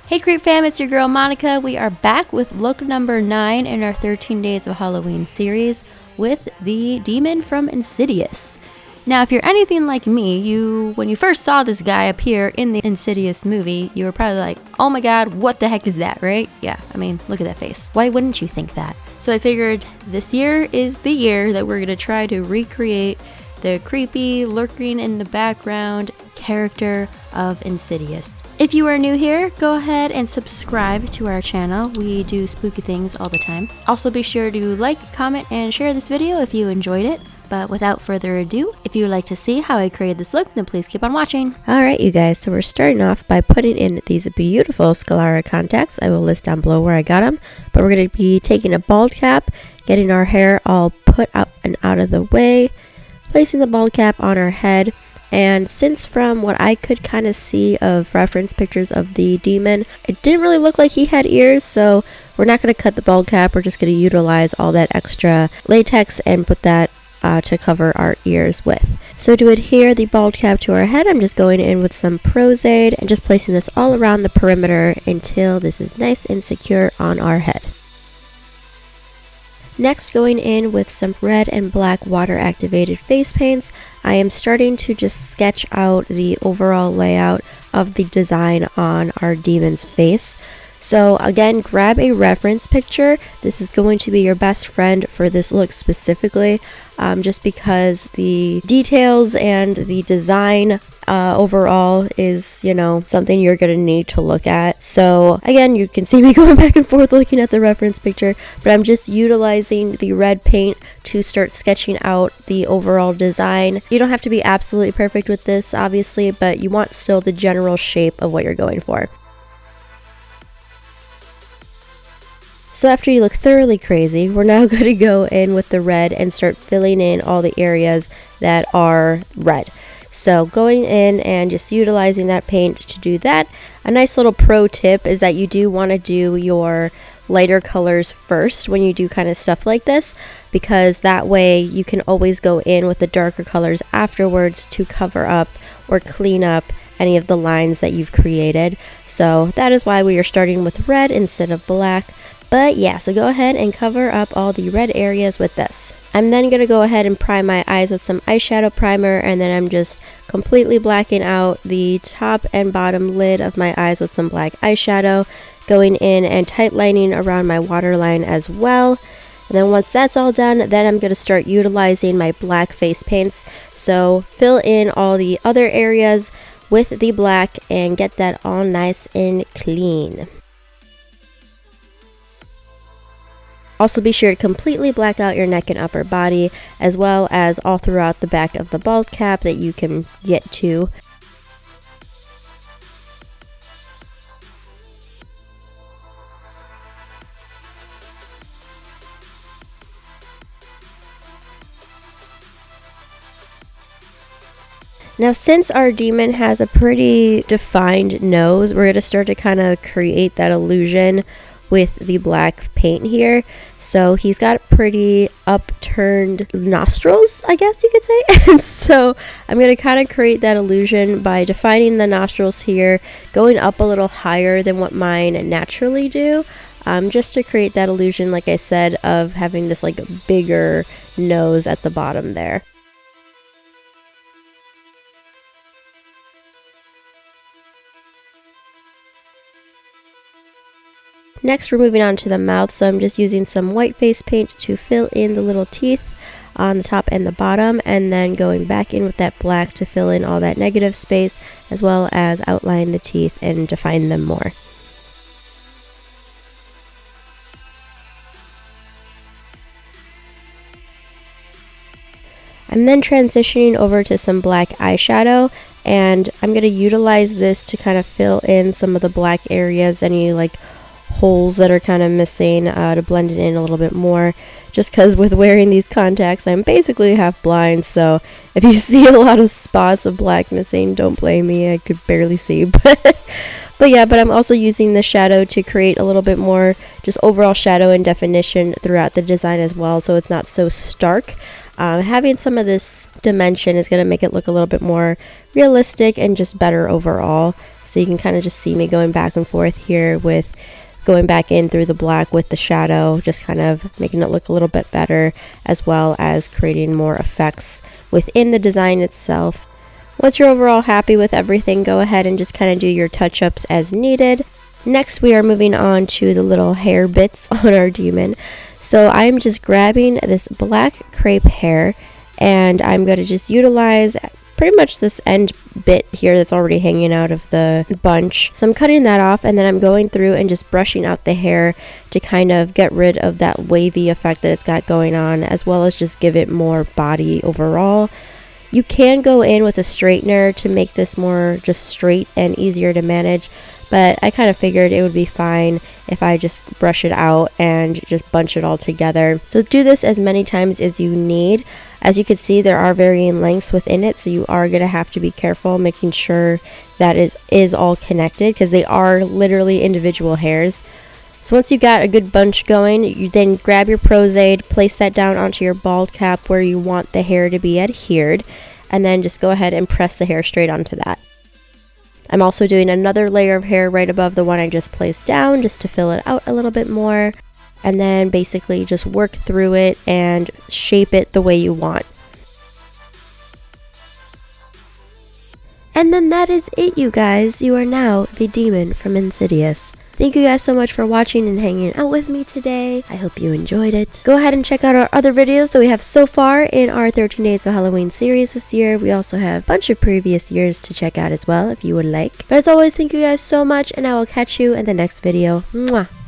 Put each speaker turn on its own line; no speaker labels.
Hey Creep fam, it's your girl Monica. We are back with look number 9 in our 13 Days of Halloween series with the demon from Insidious. Now, if you're anything like me, when you first saw this guy appear in the Insidious movie, you were probably like, oh my god, what the heck is that, right? Yeah, I mean, look at that face. Why wouldn't you think that? So I figured this year is the year that we're going to try to recreate the creepy, lurking in the background character of Insidious. If you are new here, go ahead and subscribe to our channel. We do spooky things all the time. Also be sure to like, comment, and share this video if you enjoyed it. But without further ado, if you would like to see how I created this look, then please keep on watching. Alright you guys, so we're starting off by putting in these beautiful Scalara contacts. I will list down below where I got them. But we're going to be taking a bald cap, getting our hair all put up and out of the way, placing the bald cap on our head. And since from what I could kind of see of reference pictures of the demon, it didn't really look like he had ears, so we're not going to cut the bald cap. We're just going to utilize all that extra latex and put that to cover our ears with. So to adhere the bald cap to our head, I'm just going in with some Prozade and just placing this all around the perimeter until this is nice and secure on our head. Next, going in with some red and black water activated face paints, I am starting to just sketch out the overall layout of the design on our demon's face. So again, grab a reference picture. This is going to be your best friend for this look specifically, just because the details and the design overall is, something you're going to need to look at. So again, you can see me going back and forth looking at the reference picture, but I'm just utilizing the red paint to start sketching out the overall design. You don't have to be absolutely perfect with this, obviously, but you want still the general shape of what you're going for. So after you look thoroughly crazy, we're now going to go in with the red and start filling in all the areas that are red. So going in and just utilizing that paint to do that. A nice little pro tip is that you do want to do your lighter colors first when you do kind of stuff like this, because that way you can always go in with the darker colors afterwards to cover up or clean up any of the lines that you've created. So that is why we are starting with red instead of black. But yeah, so go ahead and cover up all the red areas with this. I'm then going to go ahead and prime my eyes with some eyeshadow primer, and then I'm just completely blacking out the top and bottom lid of my eyes with some black eyeshadow, going in and tight lining around my waterline as well. And then once that's all done, then I'm going to start utilizing my black face paints. So fill in all the other areas with the black and get that all nice and clean. Also be sure to completely black out your neck and upper body, as well as all throughout the back of the bald cap that you can get to. Now, since our demon has a pretty defined nose, we're going to start to kind of create that illusion with the black paint here. So he's got pretty upturned nostrils, I guess you could say. And so I'm going to kind of create that illusion by defining the nostrils here, going up a little higher than what mine naturally do, just to create that illusion, like I said, of having this like bigger nose at the bottom there. Next, we're moving on to the mouth, so I'm just using some white face paint to fill in the little teeth on the top and the bottom, and then going back in with that black to fill in all that negative space, as well as outline the teeth and define them more. I'm then transitioning over to some black eyeshadow, and I'm going to utilize this to kind of fill in some of the black areas, any like holes that are kind of missing, to blend it in a little bit more, just because with wearing these contacts I'm basically half blind, so if you see a lot of spots of black missing, don't blame me, I could barely see. But I'm also using the shadow to create a little bit more just overall shadow and definition throughout the design as well, so it's not so stark. Having some of this dimension is going to make it look a little bit more realistic and just better overall. So you can kind of just see me going back and forth here with going back in through the black with the shadow, just kind of making it look a little bit better, as well as creating more effects within the design itself. Once you're overall happy with everything, go ahead and just kind of do your touch-ups as needed. Next, we are moving on to the little hair bits on our demon. So I'm just grabbing this black crepe hair, and I'm going to just utilize pretty much this end bit here that's already hanging out of the bunch. So I'm cutting that off, and then I'm going through and just brushing out the hair to kind of get rid of that wavy effect that it's got going on, as well as just give it more body overall. You can go in with a straightener to make this more just straight and easier to manage, but I kind of figured it would be fine if I just brush it out and just bunch it all together. So do this as many times as you need. As you can see, there are varying lengths within it, so you are going to have to be careful making sure that it is all connected, because they are literally individual hairs. So once you've got a good bunch going, you then grab your Pros-Aid, place that down onto your bald cap where you want the hair to be adhered, and then just go ahead and press the hair straight onto that. I'm also doing another layer of hair right above the one I just placed down, just to fill it out a little bit more, and then basically just work through it and shape it the way you want. And then that is it, you guys. You are now the demon from Insidious. Thank you guys so much for watching and hanging out with me today. I hope you enjoyed it. Go ahead and check out our other videos that we have so far in our 13 Days of Halloween series this year. We also have a bunch of previous years to check out as well if you would like. But as always, thank you guys so much, and I will catch you in the next video. Mwah!